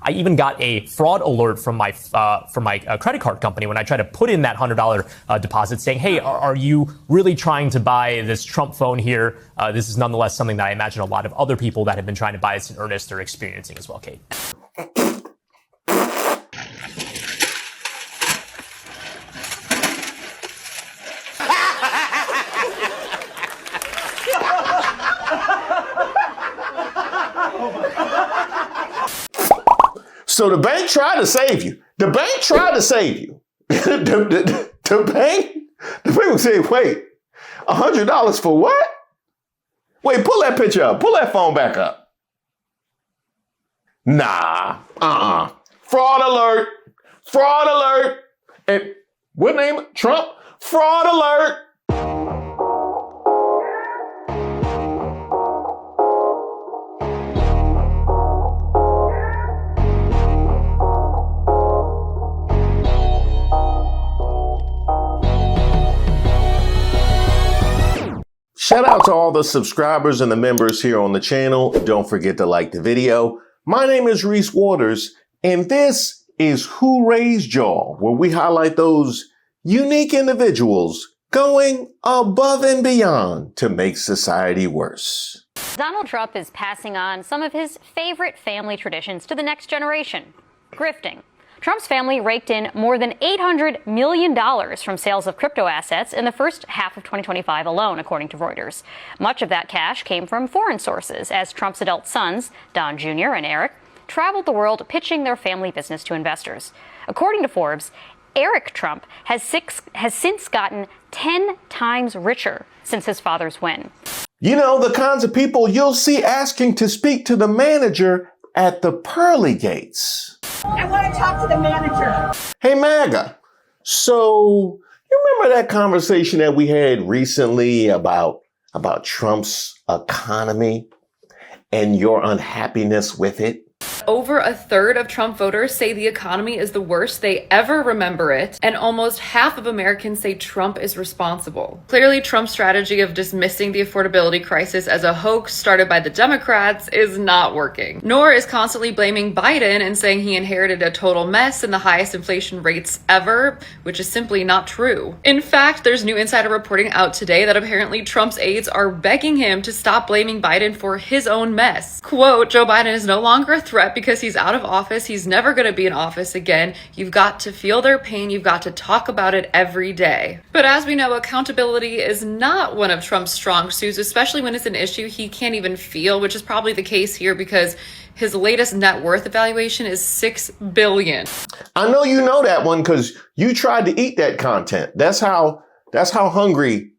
I even got a fraud alert from my credit card company when I tried to put in that $100 deposit saying, hey, are you really trying to buy this Trump phone here? This is nonetheless something that I imagine a lot of other people that have been trying to buy this in earnest are experiencing as well, Kate. So the bank tried to save you. The bank tried to save you. the bank was saying, wait, $100 for what? Wait, pull that picture up. Pull that phone back up. Nah, Fraud alert. Fraud alert. And what name? Trump? Fraud alert. Shout out to all the subscribers and the members here on the channel. Don't forget to like the video. My name is Reese Waters, and this is Who Raised Y'all, where we highlight those unique individuals going above and beyond to make society worse. Donald Trump is passing on some of his favorite family traditions to the next generation. Grifting. Trump's family raked in more than $800 million from sales of crypto assets in the first half of 2025 alone, according to Reuters. Much of that cash came from foreign sources, as Trump's adult sons, Don Jr. and Eric, traveled the world pitching their family business to investors. According to Forbes, Eric Trump has since gotten 10 times richer since his father's win. You know, the kinds of people you'll see asking to speak to the manager at the pearly gates. I want to talk to the manager. Hey, Maga. So you remember that conversation that we had recently about Trump's economy and your unhappiness with it? Over a third of Trump voters say the economy is the worst they ever remember it, and almost half of Americans say Trump is responsible. Clearly, Trump's strategy of dismissing the affordability crisis as a hoax started by the Democrats is not working, nor is constantly blaming Biden and saying he inherited a total mess and the highest inflation rates ever, which is simply not true. In fact, there's new insider reporting out today that apparently Trump's aides are begging him to stop blaming Biden for his own mess. Quote, Joe Biden is no longer a threat because he's out of office. He's never going to be in office again. You've got to feel their pain. You've got to talk about it every day. But as we know, accountability is not one of Trump's strong suits, especially when it's an issue he can't even feel, which is probably the case here because his latest net worth evaluation is $6 billion. I know you know that one because you tried to eat that content. That's how hungry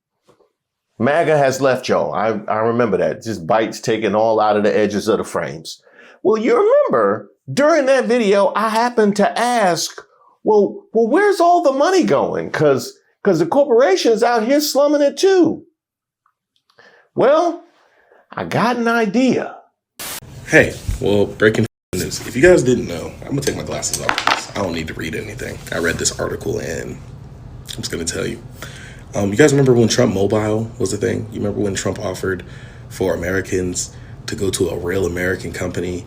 MAGA has left y'all. I remember that. Just bites taken all out of the edges of the frames. Well, you remember during that video, I happened to ask, well, where's all the money going? Because the corporation's out here slumming it too. Well, I got an idea. Hey, well, breaking news. If you guys didn't know, I'm gonna take my glasses off. I don't need to read anything. I read this article and I'm just gonna tell you. You guys remember when Trump Mobile was a thing? You remember when Trump offered for Americans to go to a real American company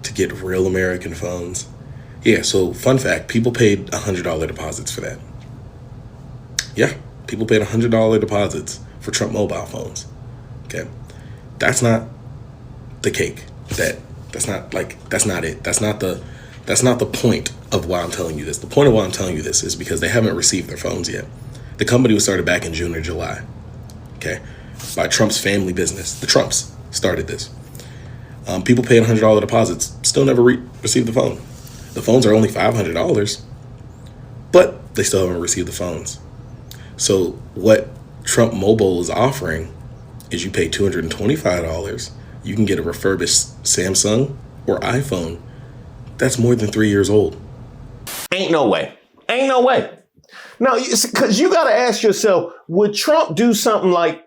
to get real American phones? Yeah, so fun fact, people paid $100 deposits for that. Yeah, people paid $100 deposits for Trump mobile phones. Okay, that's not the cake. That's not it. That's not the point of why I'm telling you this. The point of why I'm telling you this is because they haven't received their phones yet. The company was started back in June or July. Okay, by Trump's family business. The Trumps started this. People paying $100 deposits still never received the phone. The phones are only $500, but they still haven't received the phones. So what Trump Mobile is offering is you pay $225. You can get a refurbished Samsung or iPhone that's more than 3 years old. Ain't no way. Ain't no way. No, because you got to ask yourself, would Trump do something like,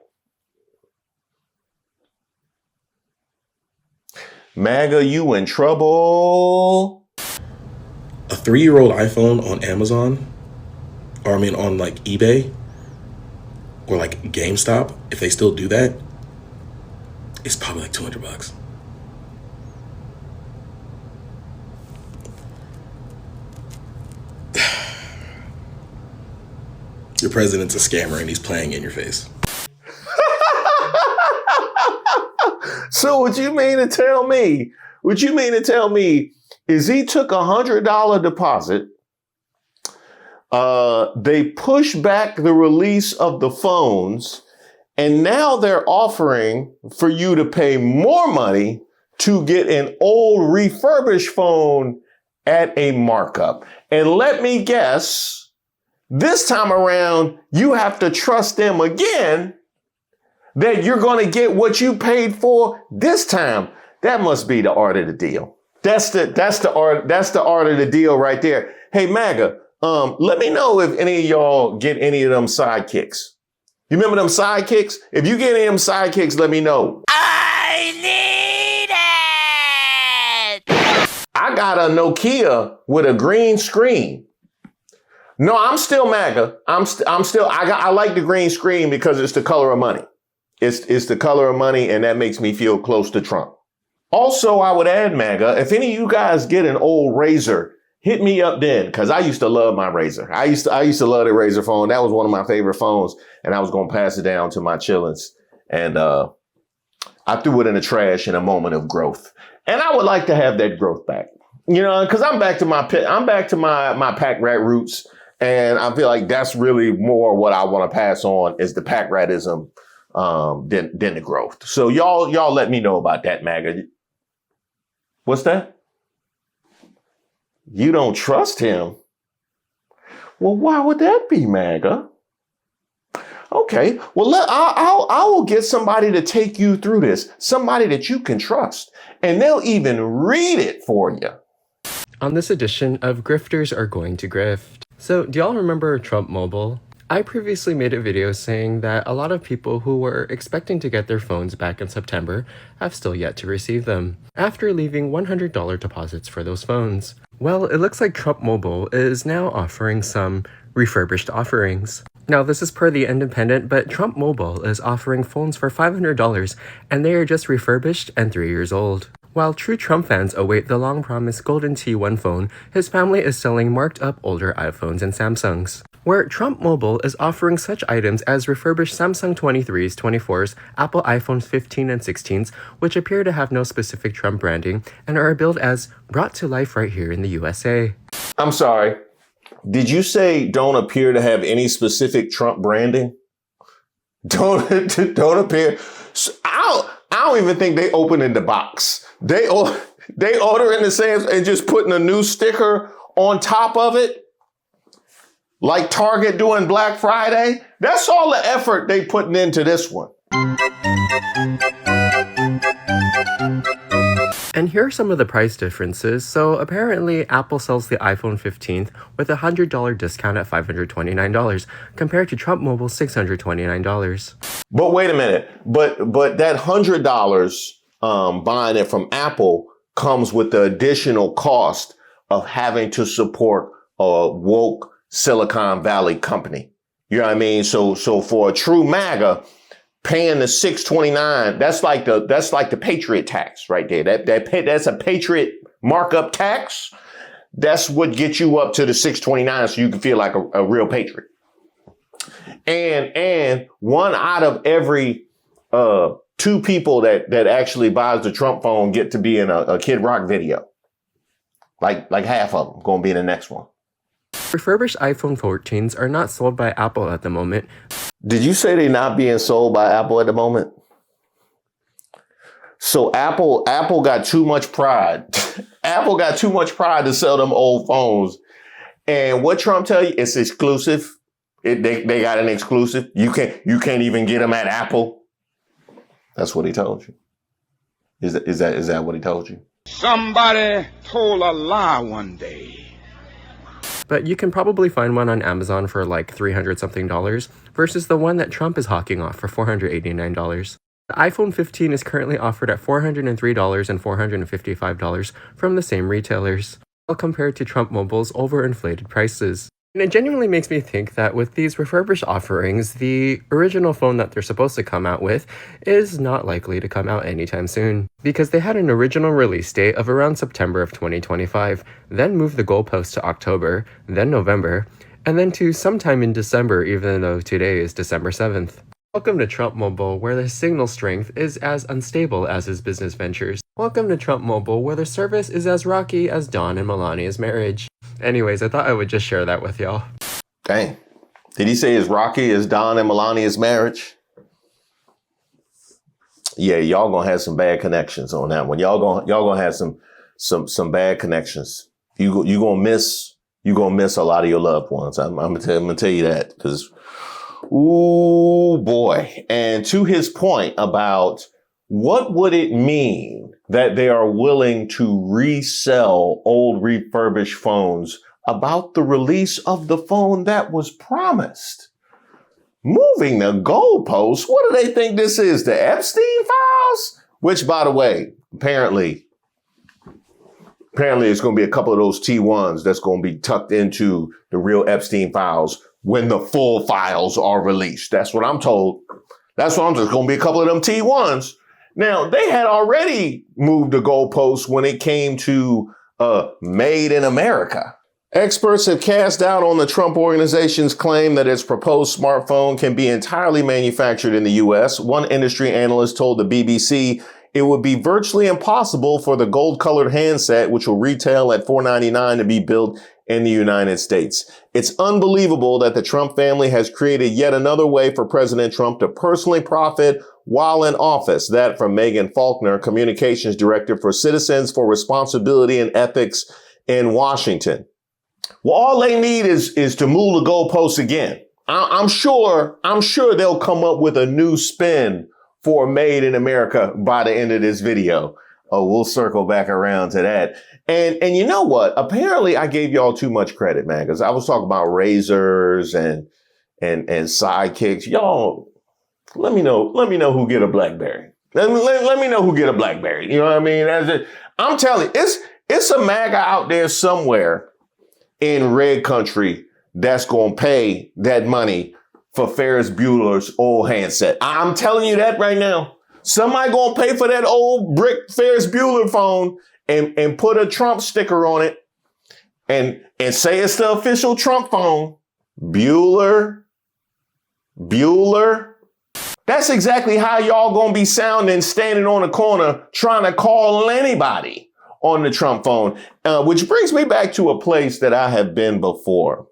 MAGA, you in trouble? A 3-year-old iPhone on Amazon, or on like eBay or like GameStop, if they still do that, it's probably like $200. Your president's a scammer and he's playing in your face. So what you mean to tell me is he took $100 deposit, they pushed back the release of the phones, and now they're offering for you to pay more money to get an old refurbished phone at a markup. And let me guess, this time around, you have to trust them again that you're going to get what you paid for this time. That must be the art of the deal. That's the art of the deal right there. Hey, Maga, let me know if any of y'all get any of them sidekicks. You remember them sidekicks? If you get any of them sidekicks, let me know. I need it! I got a Nokia with a green screen. No, I'm still Maga. I like the green screen because it's the color of money. It's the color of money, and that makes me feel close to Trump. Also, I would add, Maga, if any of you guys get an old Razor, hit me up then, because I used to love my Razor. I used to love the Razor phone. That was one of my favorite phones, and I was going to pass it down to my chillins. And I threw it in the trash in a moment of growth. And I would like to have that growth back, you know, because I'm back to my pack rat roots, and I feel like that's really more what I want to pass on is the pack ratism than the growth. So y'all let me know about that, Maga. What's that? You don't trust him? Well, why would that be, Maga? Okay, well, I will get somebody to take you through this, somebody that you can trust, and they'll even read it for you. On this edition of Grifters Are Going to Grift. So, do y'all remember Trump Mobile? I previously made a video saying that a lot of people who were expecting to get their phones back in September have still yet to receive them, after leaving $100 deposits for those phones. Well, it looks like Trump Mobile is now offering some refurbished offerings. Now, this is per The Independent, but Trump Mobile is offering phones for $500, and they are just refurbished and 3 years old. While true Trump fans await the long-promised Golden T1 phone, his family is selling marked-up older iPhones and Samsungs, where Trump Mobile is offering such items as refurbished Samsung 23s, 24s, Apple iPhones 15 and 16s, which appear to have no specific Trump branding and are billed as brought to life right here in the USA. I'm sorry. Did you say don't appear to have any specific Trump branding? Don't appear. I don't even think they open in the box. They order in the Sam's and just putting a new sticker on top of it. Like Target doing Black Friday. That's all the effort they putting into this one. And here are some of the price differences. So apparently Apple sells the iPhone 15 with a $100 discount at $529 compared to Trump Mobile's $629. But wait a minute. But that $100 buying it from Apple comes with the additional cost of having to support a woke Silicon Valley company. You know what I mean? So for a true MAGA, paying the $629, that's like the Patriot tax right there. That's a Patriot markup tax. That's what gets you up to the $629, so you can feel like a real patriot. And one out of every two people that actually buys the Trump phone get to be in a Kid Rock video. Like half of them going to be in the next one. Refurbished iPhone 14s are not sold by Apple at the moment. Did you say they're not being sold by Apple at the moment? So Apple got too much pride. Apple got too much pride to sell them old phones. And what Trump tell you, it's exclusive. They got an exclusive. You can't even get them at Apple. That's what he told you. Is that what he told you? Somebody told a lie one day. But you can probably find one on Amazon for like $300 something versus the one that Trump is hawking off for $489. The iPhone 15 is currently offered at $403 and $455 from the same retailers, all compared to Trump Mobile's overinflated prices. And it genuinely makes me think that with these refurbished offerings, the original phone that they're supposed to come out with is not likely to come out anytime soon. Because they had an original release date of around September of 2025, then moved the goalpost to October, then November, and then to sometime in December, even though today is December 7th. Welcome to Trump Mobile, where the signal strength is as unstable as his business ventures. Welcome to Trump Mobile, where the service is as rocky as Dawn and Melania's marriage. Anyways, I thought I would just share that with y'all. Dang. Did he say as rocky as Dawn and Melania's marriage? Yeah, y'all gonna have some bad connections on that one. Y'all gonna have some bad connections. You gonna miss a lot of your loved ones. I'm gonna tell you that, because ooh boy. And to his point about what would it mean that they are willing to resell old refurbished phones about the release of the phone that was promised. Moving the goalposts. What do they think this is? The Epstein files? Which, by the way, apparently it's going to be a couple of those T1s that's going to be tucked into the real Epstein files when the full files are released. That's what I'm told. That's what I'm just going to be a couple of them T1s. Now, they had already moved the goalposts when it came to Made in America. Experts have cast doubt on the Trump organization's claim that its proposed smartphone can be entirely manufactured in the U.S. One industry analyst told the BBC it would be virtually impossible for the gold-colored handset, which will retail at $499, to be built in the United States. It's unbelievable that the Trump family has created yet another way for President Trump to personally profit while in office. That from Megan Faulkner, Communications Director for Citizens for Responsibility and Ethics in Washington. Well, all they need is to move the goalposts again. I'm sure they'll come up with a new spin for Made in America by the end of this video. Oh, we'll circle back around to that. And you know what? Apparently I gave y'all too much credit, man, because I was talking about razors and sidekicks. Y'all, let me know who get a BlackBerry. Let me know who get a BlackBerry. You know what I mean? I'm telling you, it's a MAGA out there somewhere in red country that's going to pay that money for Ferris Bueller's old handset. I'm telling you that right now. Somebody going to pay for that old brick Ferris Bueller phone and put a Trump sticker on it and say it's the official Trump phone. Bueller. That's exactly how y'all going to be sounding standing on a corner trying to call anybody on the Trump phone, which brings me back to a place that I have been before,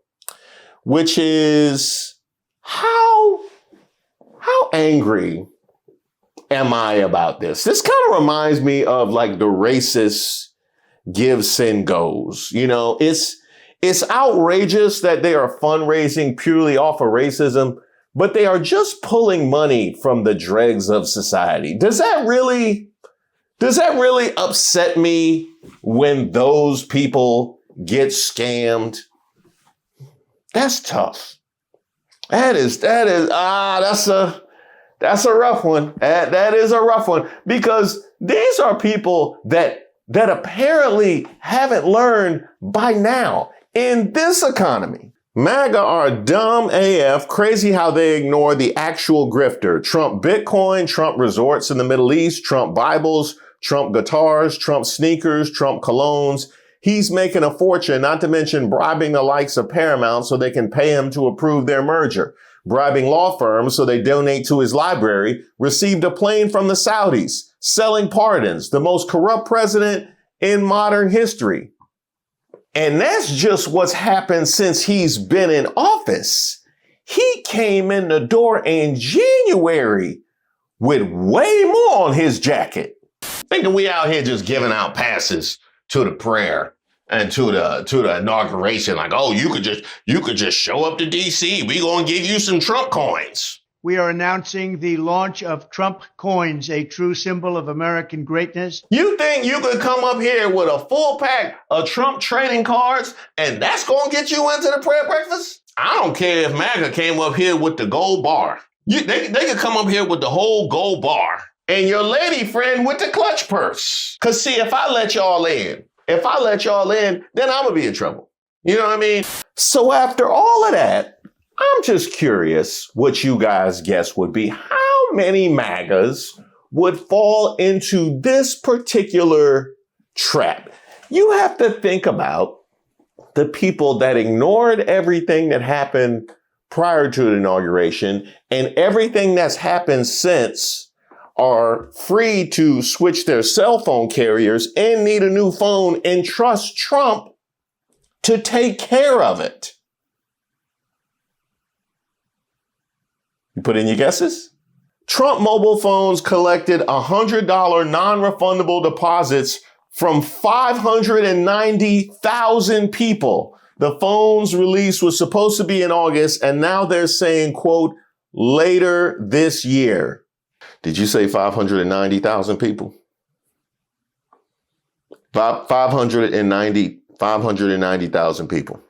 which is how angry am I about this? This kind of reminds me of like the racist give, send, goes. You know, it's outrageous that they are fundraising purely off of racism, but they are just pulling money from the dregs of society. Does that really upset me when those people get scammed? That's tough. That's a rough one. That is a rough one, because these are people that apparently haven't learned by now in this economy. MAGA are dumb AF, crazy how they ignore the actual grifter. Trump Bitcoin, Trump resorts in the Middle East, Trump Bibles, Trump guitars, Trump sneakers, Trump colognes. He's making a fortune, not to mention bribing the likes of Paramount so they can pay him to approve their merger. Bribing law firms so they donate to his library, received a plane from the Saudis, selling pardons, the most corrupt president in modern history. And that's just what's happened since he's been in office. He came in the door in January with way more on his jacket. Thinking we out here just giving out passes to the prayer and to the inauguration, like, oh, you could just show up to DC. We gonna give you some Trump coins. We are announcing the launch of Trump coins, a true symbol of American greatness. You think you could come up here with a full pack of Trump trading cards and that's gonna get you into the prayer breakfast? I don't care if MAGA came up here with the gold bar. They could come up here with the whole gold bar and your lady friend with the clutch purse. Cause see, if I let y'all in, then I'm gonna be in trouble. You know what I mean? So after all of that, I'm just curious what you guys guess would be how many MAGAs would fall into this particular trap. You have to think about the people that ignored everything that happened prior to the inauguration and everything that's happened since are free to switch their cell phone carriers and need a new phone and trust Trump to take care of it. You put in your guesses? Trump mobile phones collected $100 non-refundable deposits from 590,000 people. The phone's release was supposed to be in August, and now they're saying, quote, later this year. Did you say 590,000 people? 590,000 people.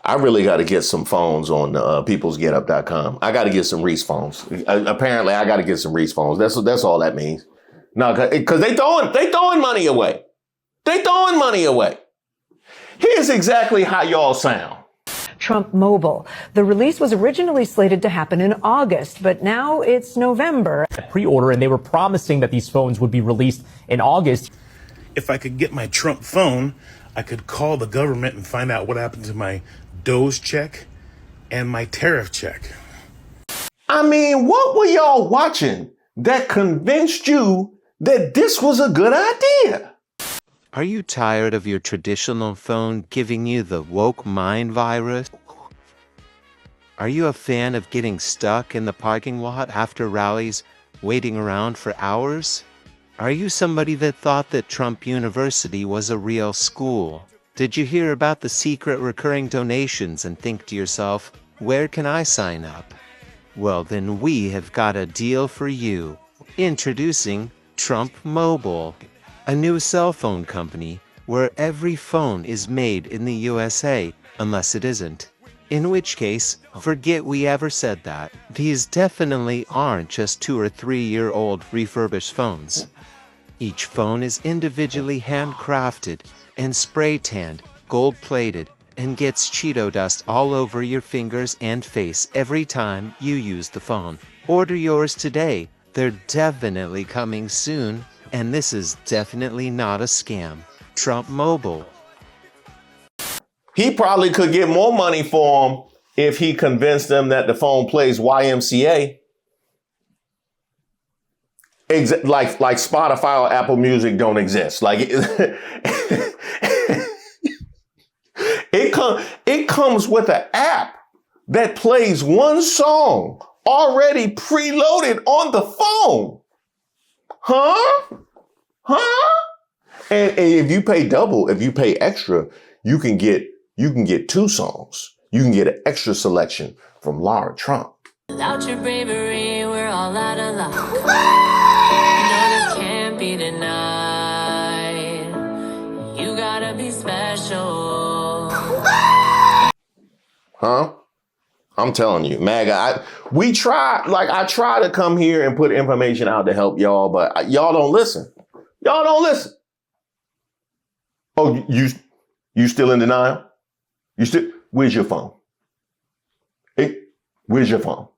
I really got to get some phones on peoplesgetup.com. I got to get some Reese phones. Apparently, I got to get some Reese phones. That's all that means. No, because they throwing money away. They throwing money away. Here's exactly how y'all sound. Trump Mobile. The release was originally slated to happen in August, but now it's November. Pre-order, and they were promising that these phones would be released in August. If I could get my Trump phone, I could call the government and find out what happened to my Doge check and my tariff check. I mean, what were y'all watching that convinced you that this was a good idea? Are you tired of your traditional phone giving you the woke mind virus? Are you a fan of getting stuck in the parking lot after rallies, waiting around for hours? Are you somebody that thought that Trump University was a real school? Did you hear about the secret recurring donations and think to yourself, where can I sign up? Well, then we have got a deal for you. Introducing Trump Mobile, a new cell phone company where every phone is made in the USA, unless it isn't. In which case, forget we ever said that. These definitely aren't just 2 or 3 year old refurbished phones. Each phone is individually handcrafted and spray tanned, gold plated, and gets Cheeto dust all over your fingers and face every time you use the phone. Order yours today. They're definitely coming soon, and this is definitely not a scam. Trump Mobile. He probably could get more money for them if he convinced them that the phone plays YMCA. Like Spotify or Apple Music don't exist. Like it comes with an app that plays one song already preloaded on the phone. Huh? And if you pay double, if you pay extra, you can get 2 songs. You can get an extra selection from Lara Trump. Without your bravery, we're all out of luck. Can't be denied. You gotta be special. Huh? I'm telling you, Maga, I try to come here and put information out to help y'all, but y'all don't listen. Y'all don't listen. Oh, you still in denial? Where's your phone? Where's your phone?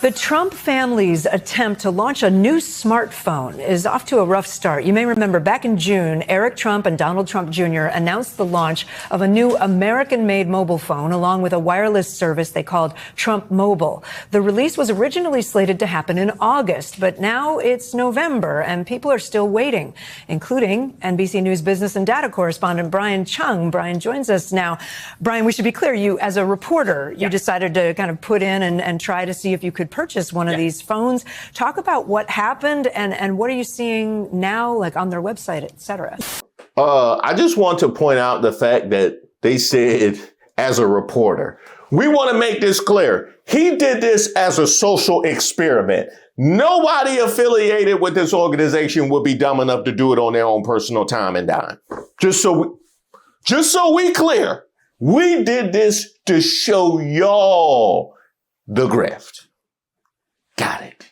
The Trump family's attempt to launch a new smartphone is off to a rough start. You may remember back in June, Eric Trump and Donald Trump Jr. announced the launch of a new American-made mobile phone along with a wireless service they called Trump Mobile. The release was originally slated to happen in August, but now it's November and people are still waiting, including NBC News business and data correspondent Brian Chung. Brian joins us now. Brian, we should be clear, you as a reporter, you decided to kind of put in and try to see if you could purchase one of these phones. Talk about what happened and what are you seeing now, like on their website, et cetera. I just want to point out the fact that they said, as a reporter, we want to make this clear. He did this as a social experiment. Nobody affiliated with this organization would be dumb enough to do it on their own personal time and dime. Just so we clear, we did this to show y'all the grift. Got it.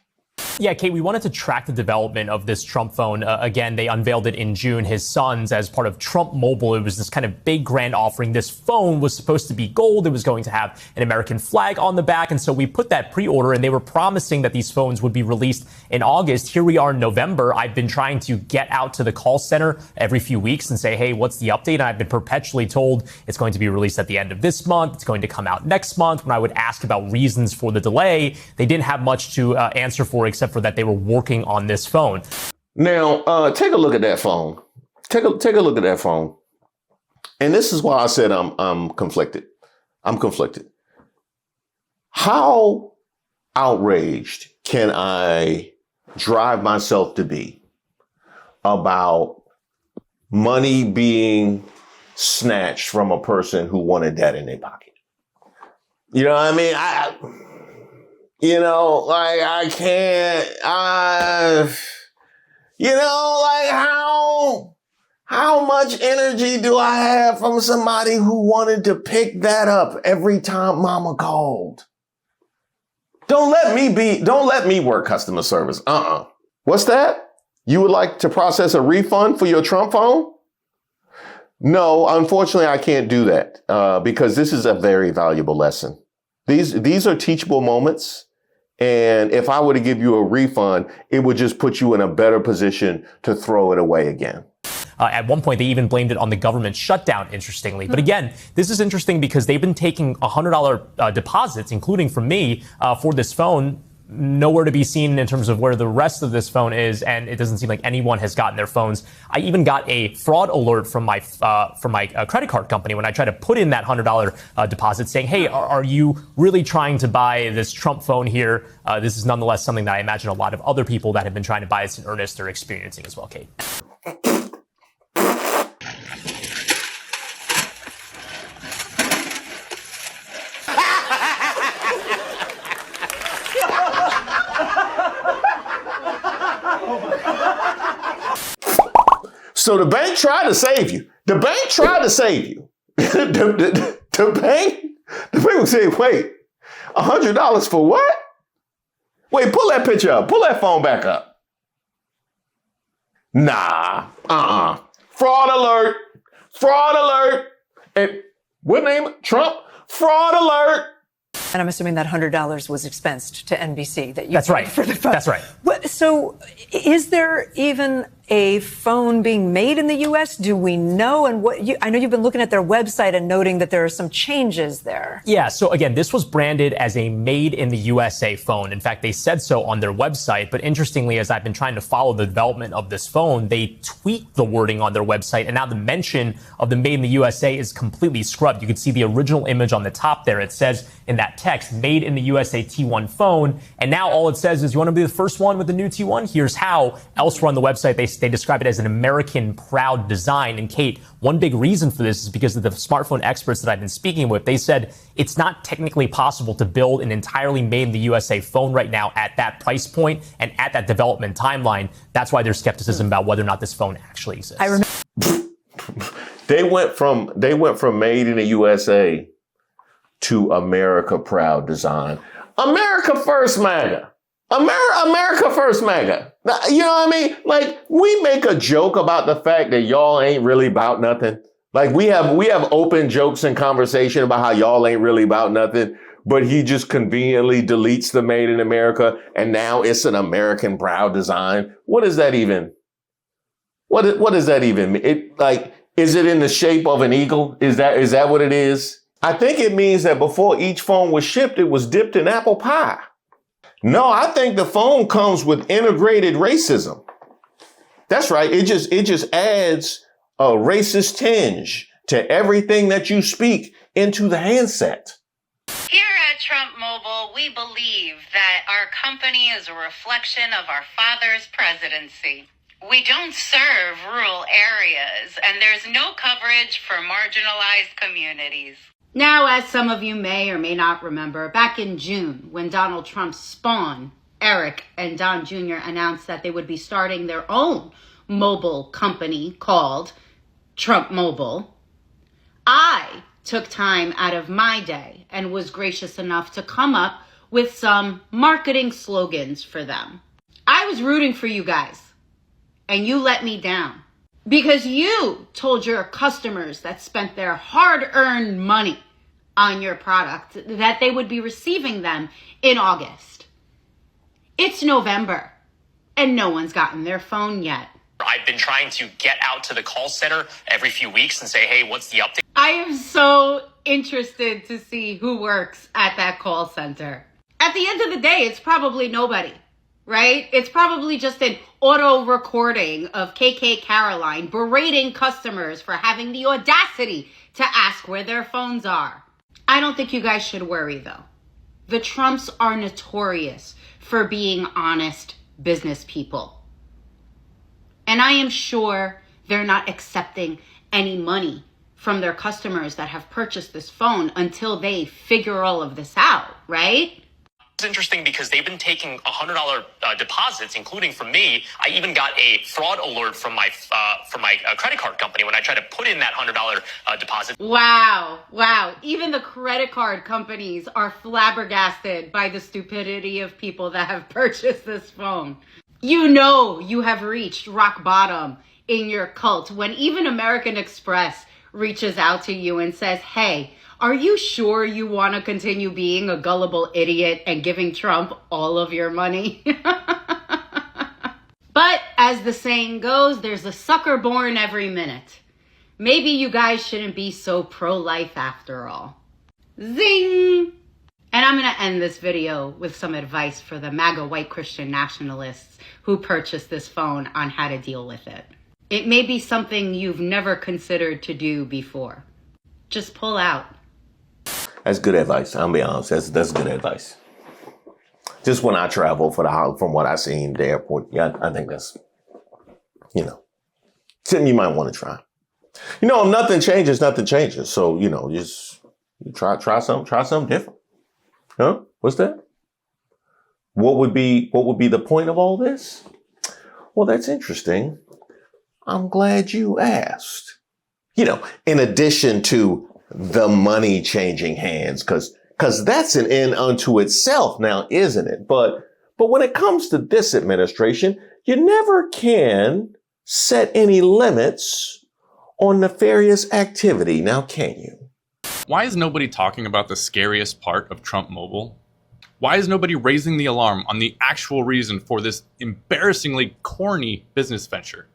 Yeah, Kate, we wanted to track the development of this Trump phone. Again, they unveiled it in June, his son's, as part of Trump Mobile. It was this kind of big grand offering. This phone was supposed to be gold. It was going to have an American flag on the back. And so we put that pre-order, and they were promising that these phones would be released in August. Here we are in November. I've been trying to get out to the call center every few weeks and say, hey, what's the update? And I've been perpetually told it's going to be released at the end of this month. It's going to come out next month. When I would ask about reasons for the delay, they didn't have much to answer for, except for that they were working on this phone. Now, take a look at that phone. Take a look at that phone. And this is why I said I'm conflicted. I'm conflicted. How outraged can I drive myself to be about money being snatched from a person who wanted that in their pocket? You know what I mean? I can't, how much energy do I have from somebody who wanted to pick that up every time mama called? Don't let me work customer service. What's that? You would like to process a refund for your Trump phone? No, unfortunately, I can't do that because this is a very valuable lesson. These are teachable moments. And if I were to give you a refund, it would just put you in a better position to throw it away again. At one point, they even blamed it on the government shutdown, interestingly. But again, this is interesting because they've been taking $100 deposits, including from me, for this phone. Nowhere to be seen in terms of where the rest of this phone is, and it doesn't seem like anyone has gotten their phones. I even got a fraud alert from my credit card company when I tried to put in that $100 deposit, saying, "Hey, are you really trying to buy this Trump phone here?" This is nonetheless something that I imagine a lot of other people that have been trying to buy this in earnest are experiencing as well, Kate. So the bank tried to save you. The bank tried to save you. the bank would say, wait, $100 for what? Wait, pull that picture up. Pull that phone back up. Nah, Fraud alert. Fraud alert. And what name? Trump? Fraud alert. And I'm assuming that $100 was expensed to NBC. That's right. For the phone. That's right. So is there even a phone being made in the U.S.? Do we know? And I know you've been looking at their website and noting that there are some changes there. Yeah. So again, this was branded as a made in the USA phone. In fact, they said so on their website. But interestingly, as I've been trying to follow the development of this phone, they tweaked the wording on their website. And now the mention of the made in the USA is completely scrubbed. You can see the original image on the top there. It says in that text, made in the USA T1 phone. And now all it says is, you want to be the first one with the new T1? Here's how. Elsewhere on the website, they describe it as an American proud design. And Kate, one big reason for this is because of the smartphone experts that I've been speaking with. They said it's not technically possible to build an entirely made in the USA phone right now at that price point and at that development timeline. That's why there's skepticism about whether or not this phone actually exists. I remember They went from made in the USA to America proud design. America first, MAGA. America first, MAGA. You know what I mean? Like, we make a joke about the fact that y'all ain't really about nothing. Like, we have open jokes and conversation about how y'all ain't really about nothing, but he just conveniently deletes the made in America, and now it's an American proud design. What does that even? What does that even mean? Is it in the shape of an eagle? Is that what it is? I think it means that before each phone was shipped, it was dipped in apple pie. No, I think the phone comes with integrated racism. That's right. It just adds a racist tinge to everything that you speak into the handset. Here at Trump Mobile, we believe that our company is a reflection of our father's presidency. We don't serve rural areas, and there's no coverage for marginalized communities. Now, as some of you may or may not remember, back in June, when Donald Trump's spawn, Eric and Don Jr., announced that they would be starting their own mobile company called Trump Mobile, I took time out of my day and was gracious enough to come up with some marketing slogans for them. I was rooting for you guys, and you let me down because you told your customers that spent their hard-earned money on your product that they would be receiving them in August. It's November, and no one's gotten their phone yet. I've been trying to get out to the call center every few weeks and say, hey, what's the update? I am so interested to see who works at that call center. At the end of the day, it's probably nobody, right? It's probably just an auto recording of KK Caroline berating customers for having the audacity to ask where their phones are. I don't think you guys should worry, though. The Trumps are notorious for being honest business people. And I am sure they're not accepting any money from their customers that have purchased this phone until they figure all of this out, right? It's interesting because they've been taking $100 deposits, including from me. I even got a fraud alert from my credit card company when I tried to put in that $100 deposit. Wow. Even the credit card companies are flabbergasted by the stupidity of people that have purchased this phone. You know you have reached rock bottom in your cult when even American Express reaches out to you and says, hey, are you sure you want to continue being a gullible idiot and giving Trump all of your money? But as the saying goes, there's a sucker born every minute. Maybe you guys shouldn't be so pro-life after all. Zing! And I'm going to end this video with some advice for the Maga white Christian nationalists who purchased this phone on how to deal with it. It may be something you've never considered to do before. Just pull out. That's good advice. I'll be honest. That's good advice. Just when I travel from what I seen the airport, yeah, I think that's, something you might want to try. If nothing changes, nothing changes. So, just try something different. Huh? What's that? What would be the point of all this? Well, that's interesting. I'm glad you asked. In addition to the money changing hands, because that's an end unto itself now, isn't it? But when it comes to this administration, you never can set any limits on nefarious activity. Now, can you? Why is nobody talking about the scariest part of Trump Mobile? Why is nobody raising the alarm on the actual reason for this embarrassingly corny business venture?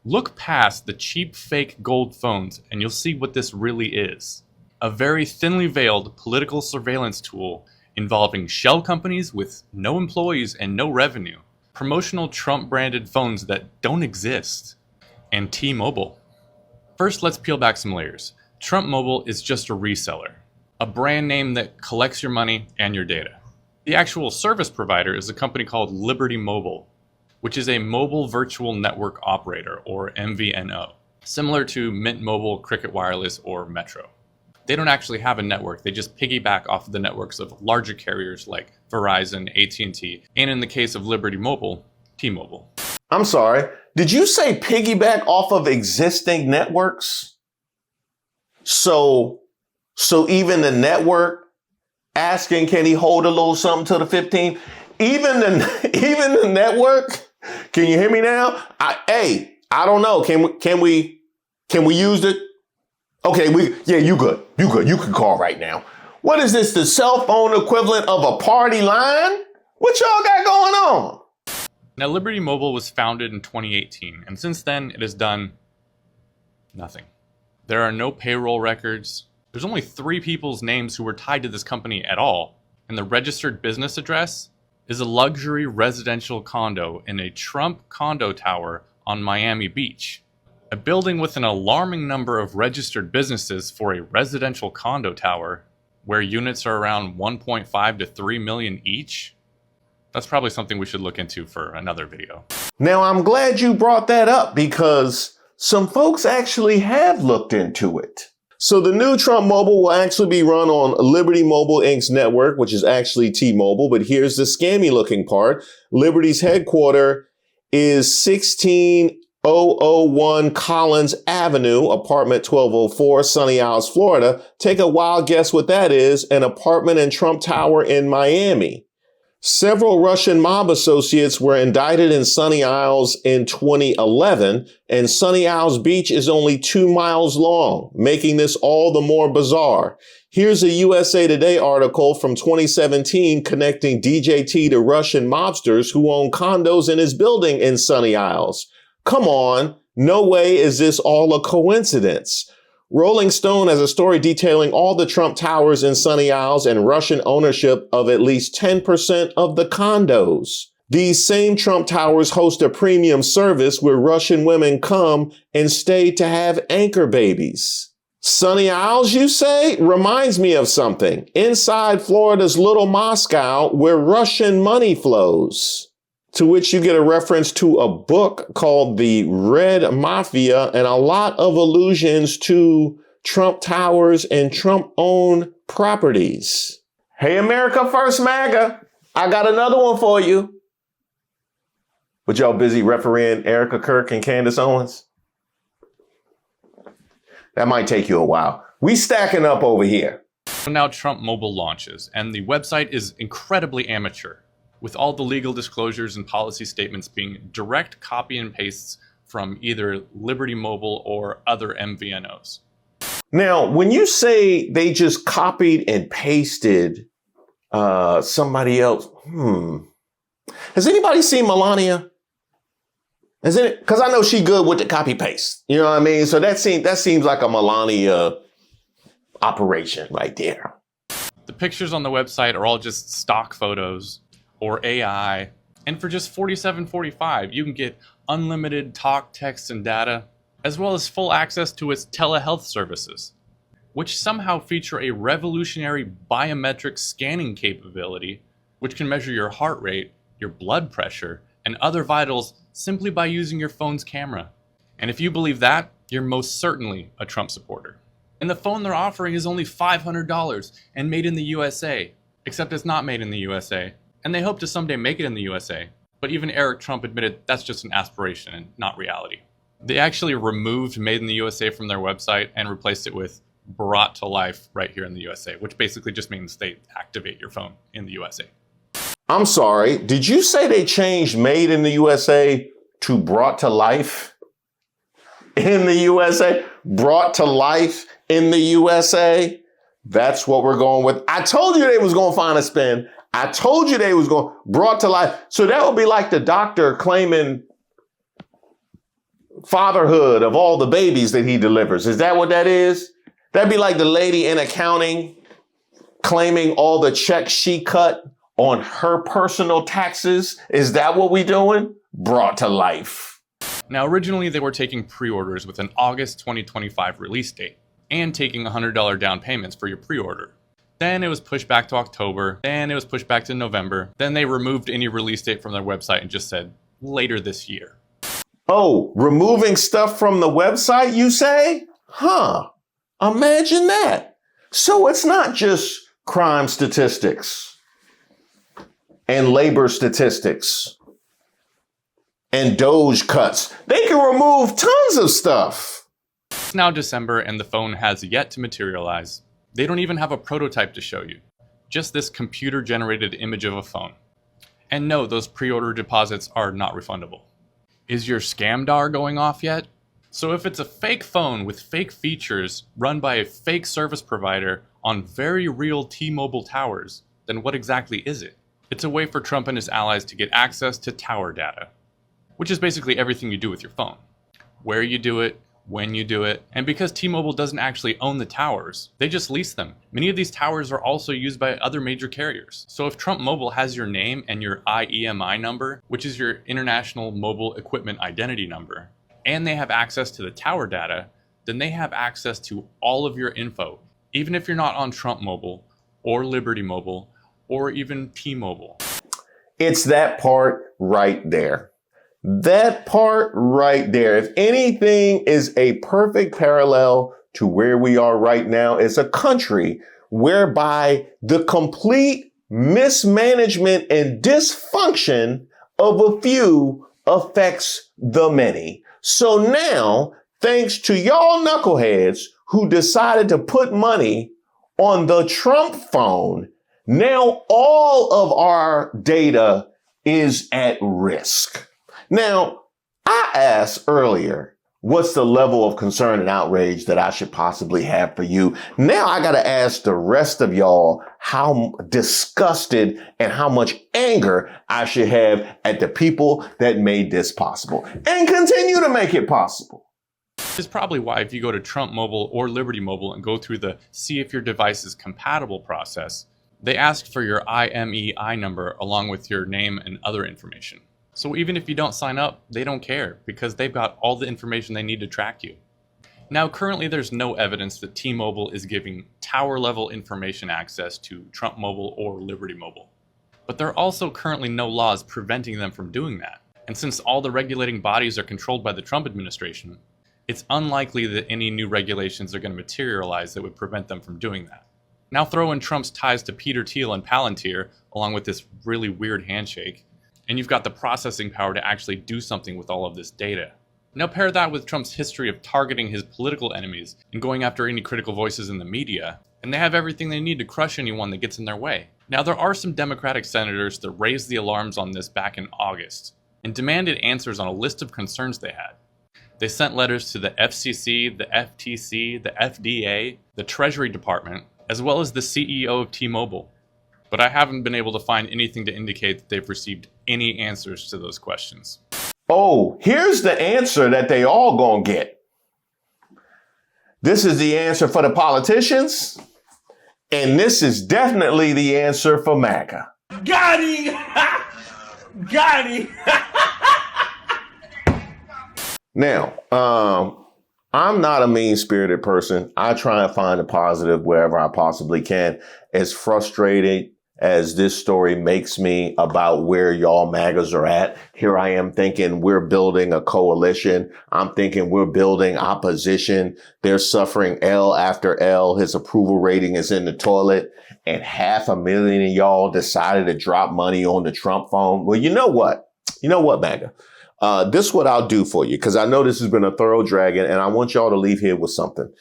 Look past the cheap fake gold phones and you'll see what this really is. A very thinly veiled political surveillance tool involving shell companies with no employees and no revenue, promotional Trump-branded phones that don't exist, and T-Mobile. First, let's peel back some layers. Trump Mobile is just a reseller, a brand name that collects your money and your data. The actual service provider is a company called Liberty Mobile, which is a mobile virtual network operator, or MVNO, similar to Mint Mobile, Cricket Wireless, or Metro. They don't actually have a network, they just piggyback off of the networks of larger carriers like Verizon, AT&T, and in the case of Liberty Mobile, T-Mobile. I'm sorry, did you say piggyback off of existing networks? So even the network asking, can he hold a little something to the 15? Even the network, can you hear me now? I don't know. Can we use it? Okay, you good. You can call right now. What is this, the cell phone equivalent of a party line? What y'all got going on? Now, Liberty Mobile was founded in 2018, and since then it has done nothing. There are no payroll records. There's only 3 people's names who were tied to this company at all, and the registered business address is a luxury residential condo in a Trump condo tower on Miami Beach. A building with an alarming number of registered businesses for a residential condo tower where units are around 1.5 to 3 million each? That's probably something we should look into for another video. Now, I'm glad you brought that up because some folks actually have looked into it. So the new Trump Mobile will actually be run on Liberty Mobile Inc.'s network, which is actually T-Mobile. But here's the scammy looking part. Liberty's headquarters is 16001 Collins Avenue, apartment 1204, Sunny Isles, Florida. Take a wild guess what that is, an apartment in Trump Tower in Miami. Several Russian mob associates were indicted in Sunny Isles in 2011, and Sunny Isles Beach is only 2 miles long, making this all the more bizarre. Here's a USA Today article from 2017 connecting DJT to Russian mobsters who own condos in his building in Sunny Isles. Come on, no way is this all a coincidence. Rolling Stone has a story detailing all the Trump towers in Sunny Isles and Russian ownership of at least 10% of the condos. These same Trump towers host a premium service where Russian women come and stay to have anchor babies. Sunny Isles, you say? Reminds me of something. Inside Florida's Little Moscow, where Russian money flows. To which you get a reference to a book called The Red Mafia and a lot of allusions to Trump towers and Trump-owned properties. Hey, America First MAGA, I got another one for you. But y'all busy refereeing Erica Kirk and Candace Owens? That might take you a while. We stacking up over here. Now Trump Mobile launches, and the website is incredibly amateur, with all the legal disclosures and policy statements being direct copy and pastes from either Liberty Mobile or other MVNOs. Now, when you say they just copied and pasted somebody else, has anybody seen Melania? Has it? Because I know she good with the copy paste. You know what I mean? So that seems like a Melania operation right there. The pictures on the website are all just stock photos or AI, and for just $47.45, you can get unlimited talk, text, and data, as well as full access to its telehealth services, which somehow feature a revolutionary biometric scanning capability, which can measure your heart rate, your blood pressure, and other vitals simply by using your phone's camera. And if you believe that, you're most certainly a Trump supporter. And the phone they're offering is only $500 and made in the USA, except it's not made in the USA. And they hope to someday make it in the USA. But even Eric Trump admitted that's just an aspiration and not reality. They actually removed Made in the USA from their website and replaced it with Brought to Life right here in the USA, which basically just means they activate your phone in the USA. I'm sorry, did you say they changed Made in the USA to Brought to Life in the USA? Brought to Life in the USA? That's what we're going with. I told you they was going to find a spin. I told you they was going Brought to Life. So that would be like the doctor claiming fatherhood of all the babies that he delivers. Is that what that is? That'd be like the lady in accounting claiming all the checks she cut on her personal taxes. Is that what we doing? Brought to Life. Now, originally they were taking pre-orders with an August 2025 release date and taking $100 down payments for your pre-order. Then it was pushed back to October, then it was pushed back to November. Then they removed any release date from their website and just said, later this year. Oh, removing stuff from the website, you say? Huh, imagine that. So it's not just crime statistics and labor statistics and Doge cuts. They can remove tons of stuff. It's now December and the phone has yet to materialize. They don't even have a prototype to show you, just this computer-generated image of a phone. And no, those pre-order deposits are not refundable. Is your scamdar going off yet? So if it's a fake phone with fake features run by a fake service provider on very real T-Mobile towers, then what exactly is it? It's a way for Trump and his allies to get access to tower data, which is basically everything you do with your phone. Where you do it, when you do it, and because T-Mobile doesn't actually own the towers, they just lease them. Many of these towers are also used by other major carriers. So if Trump Mobile has your name and your IEMI number, which is your International Mobile Equipment Identity Number, and they have access to the tower data, then they have access to all of your info, even if you're not on Trump Mobile or Liberty Mobile or even T-Mobile. It's that part right there. That part right there. If anything is a perfect parallel to where we are right now, is a country whereby the complete mismanagement and dysfunction of a few affects the many. So now, thanks to y'all knuckleheads who decided to put money on the Trump phone, Now all of our data is at risk. Now, I asked earlier, what's the level of concern and outrage that I should possibly have for you? Now I got to ask the rest of y'all how disgusted and how much anger I should have at the people that made this possible and continue to make it possible. This is probably why if you go to Trump Mobile or Liberty Mobile and go through the see if your device is compatible process, they ask for your IMEI number along with your name and other information. So even if you don't sign up, they don't care because they've got all the information they need to track you. Now, currently there's no evidence that T-Mobile is giving tower-level information access to Trump Mobile or Liberty Mobile. But there are also currently no laws preventing them from doing that. And since all the regulating bodies are controlled by the Trump administration, it's unlikely that any new regulations are going to materialize that would prevent them from doing that. Now throw in Trump's ties to Peter Thiel and Palantir, along with this really weird handshake, and you've got the processing power to actually do something with all of this data. Now pair that with Trump's history of targeting his political enemies and going after any critical voices in the media, and they have everything they need to crush anyone that gets in their way. Now there are some Democratic senators that raised the alarms on this back in August and demanded answers on a list of concerns they had. They sent letters to the FCC, the FTC, the FDA, the Treasury Department, as well as the CEO of T-Mobile. But I haven't been able to find anything to indicate that they've received any answers to those questions. Oh, here's the answer that they all gonna get. This is the answer for the politicians, and this is definitely the answer for Maga. Got him! Got him! Now, I'm not a mean-spirited person. I try and find a positive wherever I possibly can. As frustrated as this story makes me about where y'all MAGAs are at, here I am thinking we're building a coalition. I'm thinking we're building opposition. They're suffering L after L. His approval rating is in the toilet. And 500,000 of y'all decided to drop money on the Trump phone. Well, you know what? You know what, MAGA? This is what I'll do for you, because I know this has been a thorough dragging, and I want y'all to leave here with something.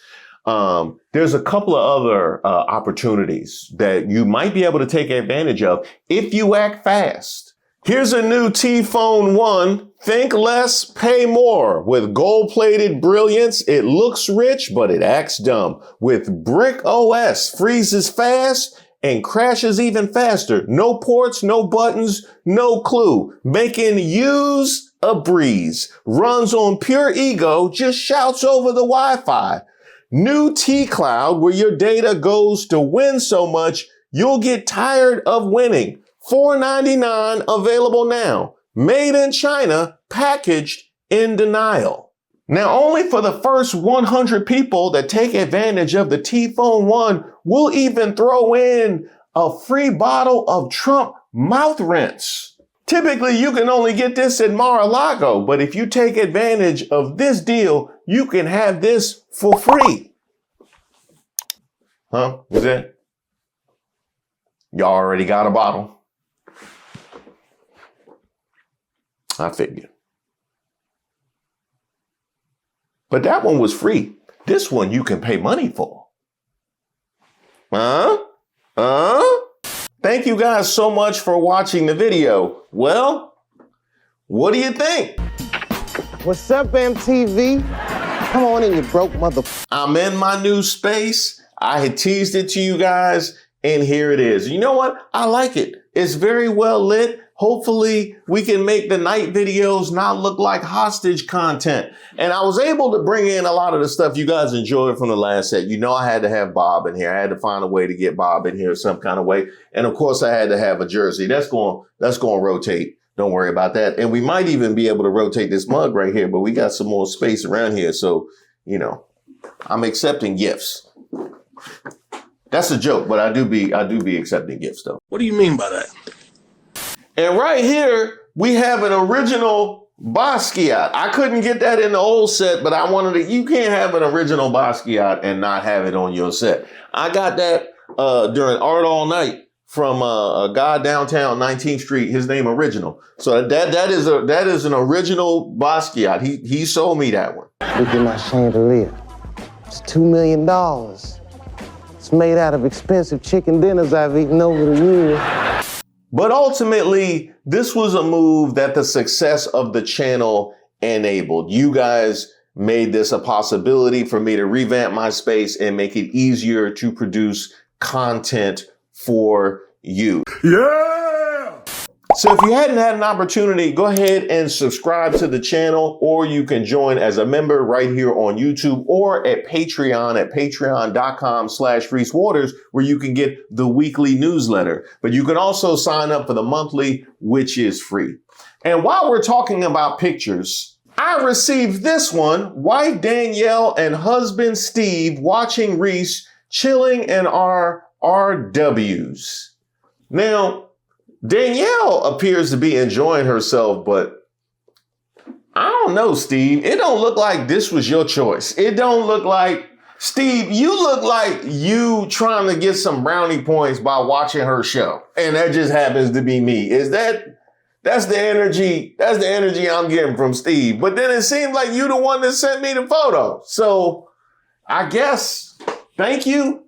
There's a couple of other opportunities that you might be able to take advantage of if you act fast. Here's a new T-Phone 1. Think less, pay more. With gold-plated brilliance, it looks rich, but it acts dumb. With Brick OS, freezes fast and crashes even faster. No ports, no buttons, no clue. Making use a breeze. Runs on pure ego, just shouts over the Wi-Fi. New T-Cloud, where your data goes to win so much, you'll get tired of winning. $4.99 available now. Made in China, packaged in denial. Now, only for the first 100 people that take advantage of the T-Phone 1, we'll even throw in a free bottle of Trump mouth rinse. Typically, you can only get this at Mar-a-Lago, but if you take advantage of this deal, you can have this for free. Huh? What's that? Y'all already got a bottle. I figured. But that one was free. This one you can pay money for. Thank you guys so much for watching the video. Well, what do you think? What's up, MTV? Come on in, you broke mother... I'm in my new space. I had teased it to you guys, and here it is. You know what? I like it. It's very well lit. Hopefully, we can make the night videos not look like hostage content. And I was able to bring in a lot of the stuff you guys enjoyed from the last set. You know, I had to have Bob in here. I had to find a way to get Bob in here some kind of way. And of course, I had to have a jersey. That's going to rotate. Don't worry about that. And we might even be able to rotate this mug right here, but we got some more space around here. So, you know, I'm accepting gifts. That's a joke, but I do be accepting gifts though. What do you mean by that? And right here, we have an original Basquiat. I couldn't get that in the old set, but I wanted to, you can't have an original Basquiat and not have it on your set. I got that during Art All Night from a guy downtown 19th Street, his name Original. So that is an original Basquiat. He sold me that one. Look at my chandelier. It's $2 million. It's made out of expensive chicken dinners I've eaten over the years. But ultimately, this was a move that the success of the channel enabled. You guys made this a possibility for me to revamp my space and make it easier to produce content for you. Yeah! So if you hadn't had an opportunity, go ahead and subscribe to the channel, or you can join as a member right here on YouTube or at Patreon at patreon.com/ReeseWaters, where you can get the weekly newsletter. But you can also sign up for the monthly, which is free. And while we're talking about pictures, I received this one, wife Danielle and husband Steve watching Reese chilling in our RWs. Now, Danielle appears to be enjoying herself, but I don't know, Steve. It don't look like this was your choice. It don't look like, Steve, you look like you trying to get some brownie points by watching her show. And that just happens to be me. That's the energy I'm getting from Steve. But then it seems like you the one that sent me the photo. So I guess, thank you.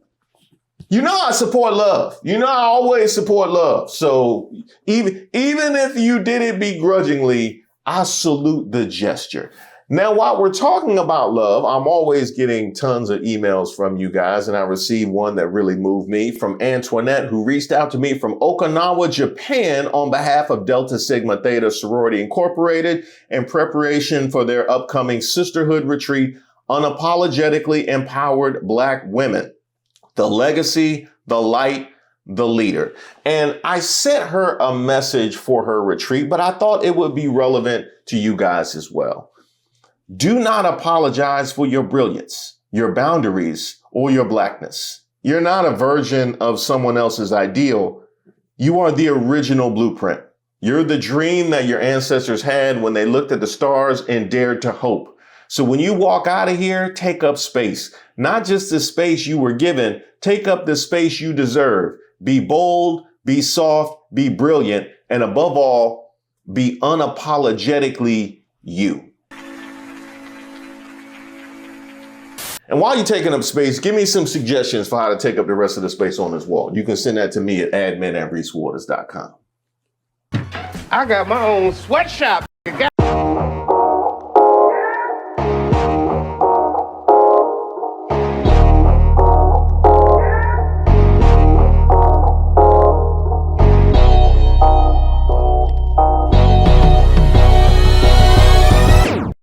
You know I support love. You know I always support love. So even if you did it begrudgingly, I salute the gesture. Now, while we're talking about love, I'm always getting tons of emails from you guys, and I received one that really moved me from Antoinette, who reached out to me from Okinawa, Japan, on behalf of Delta Sigma Theta Sorority Incorporated in preparation for their upcoming sisterhood retreat, Unapologetically Empowered Black Women. The legacy, the light, the leader. And I sent her a message for her retreat, but I thought it would be relevant to you guys as well. Do not apologize for your brilliance, your boundaries, or your blackness. You're not a version of someone else's ideal. You are the original blueprint. You're the dream that your ancestors had when they looked at the stars and dared to hope. So when you walk out of here, take up space. Not just the space you were given, take up the space you deserve. Be bold, be soft, be brilliant, and above all, be unapologetically you. And while you're taking up space, give me some suggestions for how to take up the rest of the space on this wall. You can send that to me at admin@reesewaters.com. I got my own sweatshop.